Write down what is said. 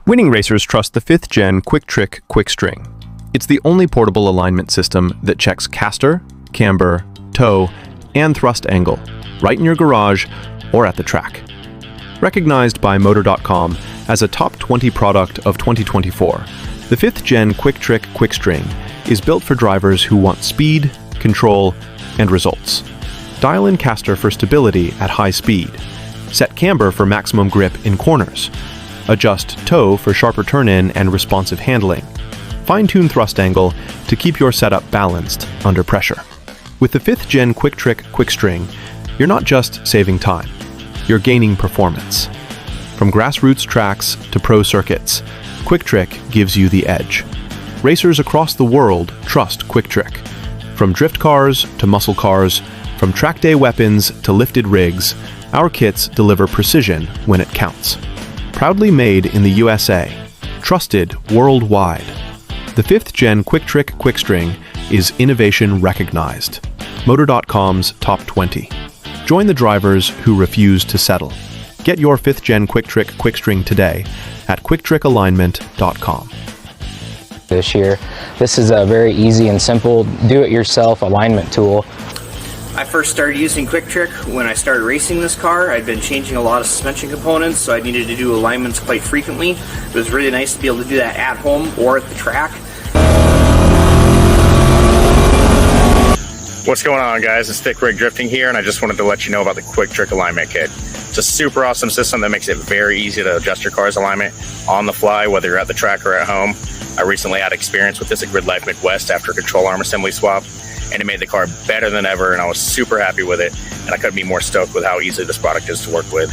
Winning racers trust the 5th Gen QuickTrick QuickString. It's the only portable alignment system that checks caster, camber, toe, and thrust angle, right in your garage or at the track. Recognized by Motor.com as a top 20 product of 2024, the 5th Gen QuickTrick QuickString is built for drivers who want speed, control, and results. Dial in caster for stability at high speed. Set camber for maximum grip in corners. Adjust toe for sharper turn-in and responsive handling. Fine-tune thrust angle to keep your setup balanced under pressure. With the 5th Gen QuickTrick QuickString, you're not just saving time, you're gaining performance. From grassroots tracks to pro circuits, QuickTrick gives you the edge. Racers across the world trust QuickTrick. From drift cars to muscle cars, from track day weapons to lifted rigs, our kits deliver precision when it counts. Proudly made in the USA, trusted worldwide. The 5th Gen QuickTrick QuickString is innovation recognized. Motor.com's top 20. Join the drivers who refuse to settle. Get your 5th Gen QuickTrick QuickString today at QuickTrickAlignment.com. This year, this is a very easy and simple do-it-yourself alignment tool. I first started using QuickTrick when I started racing this car. I'd been changing a lot of suspension components, so I needed to do alignments quite frequently. It was really nice to be able to do that at home or at the track. What's going on, guys? It's Thick Rig Drifting here, and I just wanted to let you know about the QuickTrick Alignment Kit. It's a super awesome system that makes it very easy to adjust your car's alignment on the fly, whether you're at the track or at home. I recently had experience with this at Grid Life Midwest after a control arm assembly swap, and it made the car better than ever, and I was super happy with it, and I couldn't be more stoked with how easy this product is to work with.